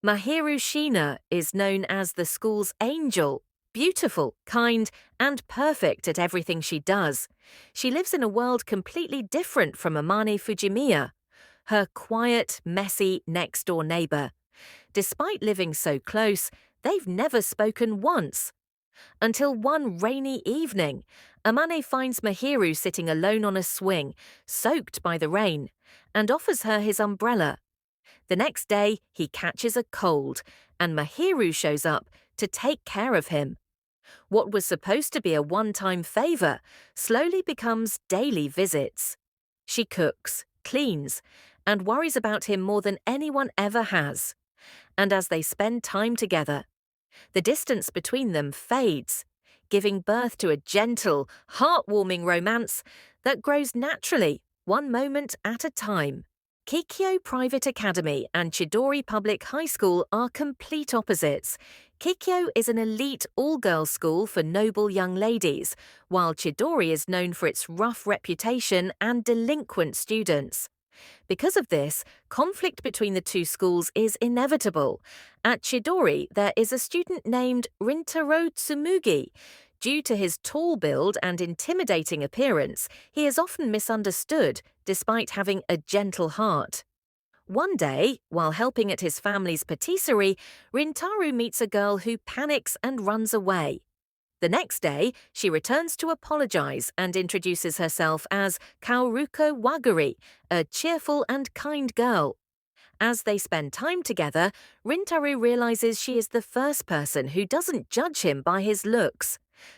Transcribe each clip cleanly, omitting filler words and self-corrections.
Mahiru Shina is known as the school's angel, beautiful, kind, and perfect at everything she does. She lives in a world completely different from Amane Fujimiya, her quiet, messy, next-door neighbor. Despite living so close, they've never spoken once. Until one rainy evening, Amane finds Mahiru sitting alone on a swing, soaked by the rain, and offers her his umbrella. The next day, he catches a cold, and Mahiru shows up to take care of him. What was supposed to be a one-time favor slowly becomes daily visits. She cooks, cleans, and worries about him more than anyone ever has. And as they spend time together, the distance between them fades, giving birth to a gentle, heartwarming romance that grows naturally, one moment at a time. Kikyo Private Academy and Chidori Public High School are complete opposites. Kikyo is an elite all-girls school for noble young ladies, while Chidori is known for its rough reputation and delinquent students. Because of this, conflict between the two schools is inevitable. At Chidori, there is a student named Rintaro Tsumugi. Due to his tall build and intimidating appearance, he is often misunderstood, despite having a gentle heart. One day, while helping at his family's patisserie, Rintaro meets a girl who panics and runs away. The next day, she returns to apologize and introduces herself as Kaoruko Waguri, a cheerful and kind girl. As they spend time together, Rintaro realizes she is the first person who doesn't judge him by his looks.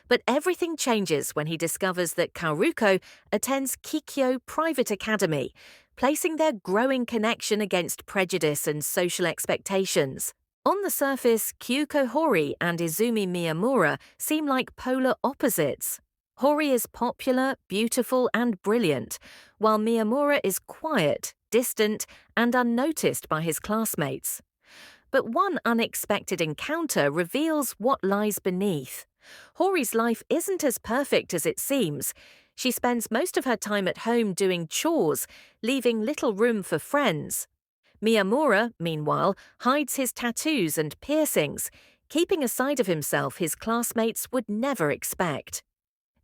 But everything changes when he discovers that Kaoruko attends Kikyo Private Academy, placing their growing connection against prejudice and social expectations. On the surface, Kyuko Hori and Izumi Miyamura seem like polar opposites. Hori is popular, beautiful, and brilliant, while Miyamura is quiet, distant, and unnoticed by his classmates. But one unexpected encounter reveals what lies beneath. Hori's life isn't as perfect as it seems. She spends most of her time at home doing chores, leaving little room for friends. Miyamura, meanwhile, hides his tattoos and piercings, keeping a side of himself his classmates would never expect.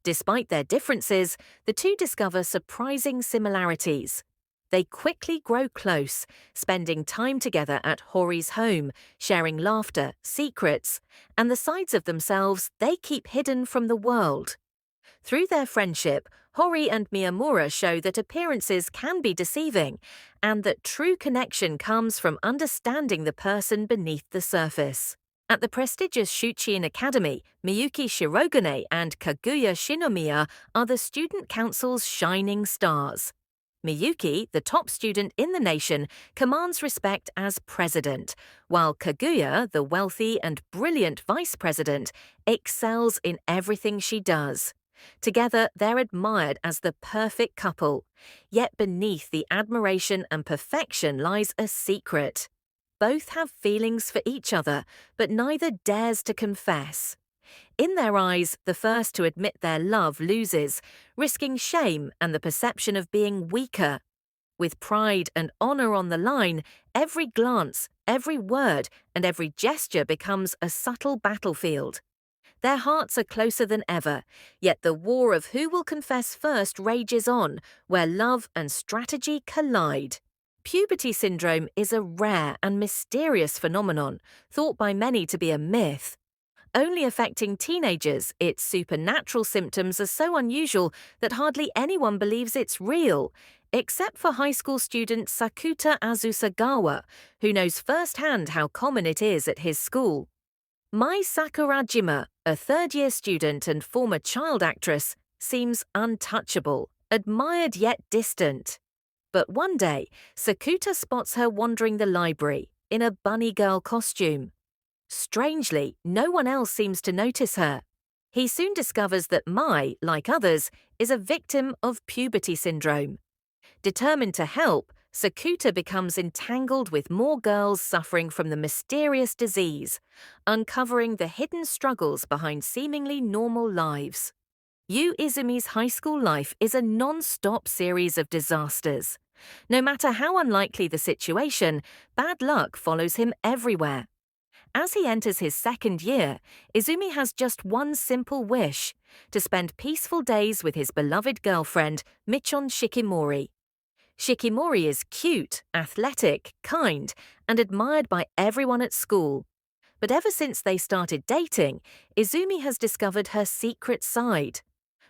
Despite their differences, the two discover surprising similarities. They quickly grow close, spending time together at Hori's home, sharing laughter, secrets, and the sides of themselves they keep hidden from the world. Through their friendship, Hori and Miyamura show that appearances can be deceiving, and that true connection comes from understanding the person beneath the surface. At the prestigious Shuchiin Academy, Miyuki Shirogane and Kaguya Shinomiya are the student council's shining stars. Miyuki, the top student in the nation, commands respect as president, while Kaguya, the wealthy and brilliant vice president, excels in everything she does. Together, they're admired as the perfect couple. Yet beneath the admiration and perfection lies a secret. Both have feelings for each other, but neither dares to confess. In their eyes, the first to admit their love loses, risking shame and the perception of being weaker. With pride and honor on the line, every glance, every word, and every gesture becomes a subtle battlefield. Their hearts are closer than ever, yet the war of who will confess first rages on, where love and strategy collide. Puberty syndrome is a rare and mysterious phenomenon, thought by many to be a myth. Only affecting teenagers, its supernatural symptoms are so unusual that hardly anyone believes it's real, except for high school student Sakuta Azusagawa, who knows firsthand how common it is at his school. Mai Sakurajima, a third-year student and former child actress, seems untouchable, admired yet distant. But one day, Sakuta spots her wandering the library, in a bunny girl costume. Strangely, no one else seems to notice her. He soon discovers that Mai, like others, is a victim of puberty syndrome. Determined to help, Sakuta becomes entangled with more girls suffering from the mysterious disease, uncovering the hidden struggles behind seemingly normal lives. Yu Izumi's high school life is a non-stop series of disasters. No matter how unlikely the situation, bad luck follows him everywhere. As he enters his second year, Izumi has just one simple wish: to spend peaceful days with his beloved girlfriend, Michon Shikimori. Shikimori is cute, athletic, kind, and admired by everyone at school. But ever since they started dating, Izumi has discovered her secret side.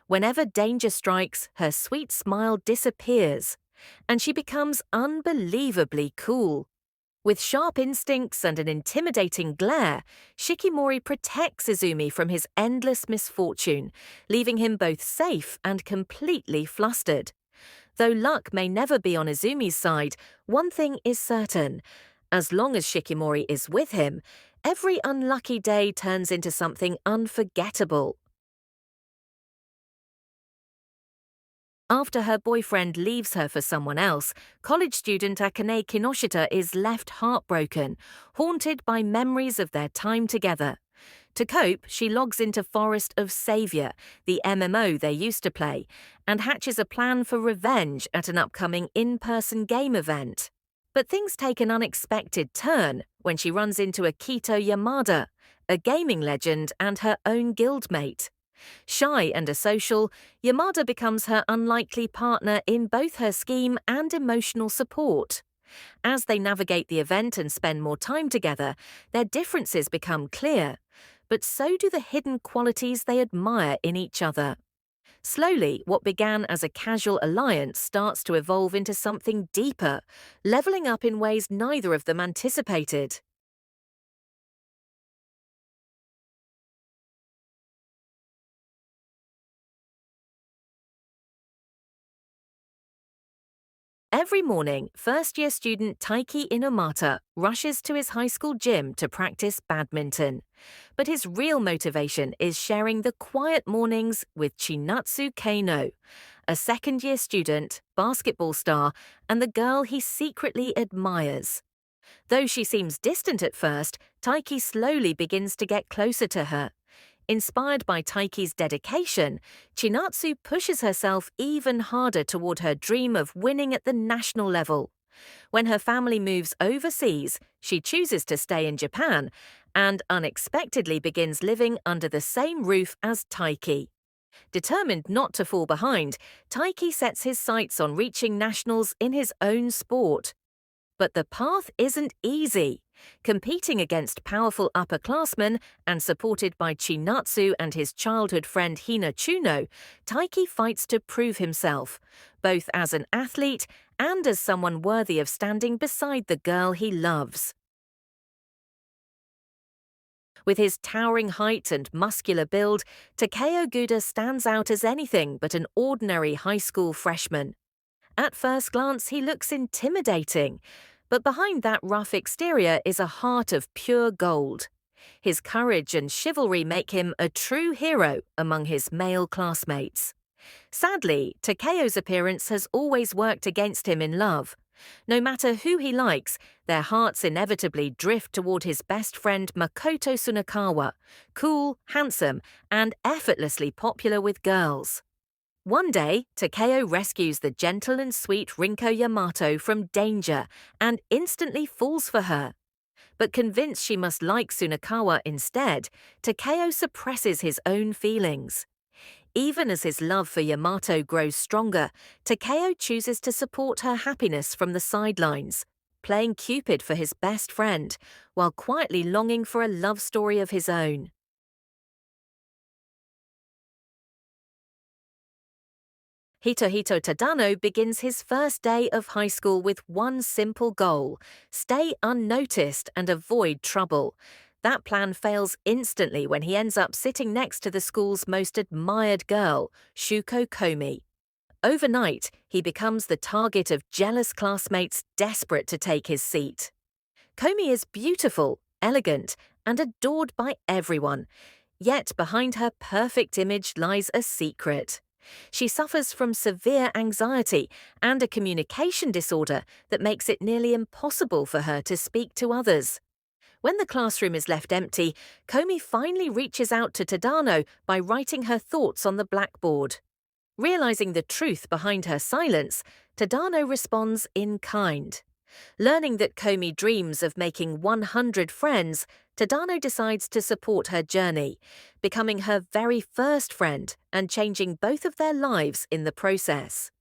Whenever danger strikes, her sweet smile disappears, and she becomes unbelievably cool. With sharp instincts and an intimidating glare, Shikimori protects Izumi from his endless misfortune, leaving him both safe and completely flustered. Though luck may never be on Izumi's side, one thing is certain: as long as Shikimori is with him, every unlucky day turns into something unforgettable. After her boyfriend leaves her for someone else, college student Akane Kinoshita is left heartbroken, haunted by memories of their time together. To cope, she logs into Forest of Savior, the MMO they used to play, and hatches a plan for revenge at an upcoming in-person game event. But things take an unexpected turn when she runs into Akito Yamada, a gaming legend and her own guildmate. Shy and a social, Yamada becomes her unlikely partner in both her scheme and emotional support. As they navigate the event and spend more time together, their differences become clear, but so do the hidden qualities they admire in each other. Slowly, what began as a casual alliance starts to evolve into something deeper, leveling up in ways neither of them anticipated. Every morning, first-year student Taiki Inomata rushes to his high school gym to practice badminton. But his real motivation is sharing the quiet mornings with Chinatsu Keino, a second-year student, basketball star, and the girl he secretly admires. Though she seems distant at first, Taiki slowly begins to get closer to her. Inspired by Taiki's dedication, Chinatsu pushes herself even harder toward her dream of winning at the national level. When her family moves overseas, she chooses to stay in Japan and unexpectedly begins living under the same roof as Taiki. Determined not to fall behind, Taiki sets his sights on reaching nationals in his own sport. But the path isn't easy. Competing against powerful upperclassmen and supported by Chinatsu and his childhood friend Hina Chuno, Taiki fights to prove himself, both as an athlete and as someone worthy of standing beside the girl he loves. With his towering height and muscular build, Takeo Guda stands out as anything but an ordinary high school freshman. At first glance, he looks intimidating, but behind that rough exterior is a heart of pure gold. His courage and chivalry make him a true hero among his male classmates. Sadly, Takeo's appearance has always worked against him in love. No matter who he likes, their hearts inevitably drift toward his best friend Makoto Sunakawa, cool, handsome, and effortlessly popular with girls. One day, Takeo rescues the gentle and sweet Rinko Yamato from danger and instantly falls for her. But convinced she must like Sunakawa instead, Takeo suppresses his own feelings. Even as his love for Yamato grows stronger, Takeo chooses to support her happiness from the sidelines, playing Cupid for his best friend, while quietly longing for a love story of his own. Hitohito Tadano begins his first day of high school with one simple goal: stay unnoticed and avoid trouble. That plan fails instantly when he ends up sitting next to the school's most admired girl, Shuko Komi. Overnight, he becomes the target of jealous classmates desperate to take his seat. Komi is beautiful, elegant, and adored by everyone. Yet behind her perfect image lies a secret. She suffers from severe anxiety and a communication disorder that makes it nearly impossible for her to speak to others. When the classroom is left empty, Komi finally reaches out to Tadano by writing her thoughts on the blackboard. Realizing the truth behind her silence, Tadano responds in kind. Learning that Komi dreams of making 100 friends, Tadano decides to support her journey, becoming her very first friend and changing both of their lives in the process.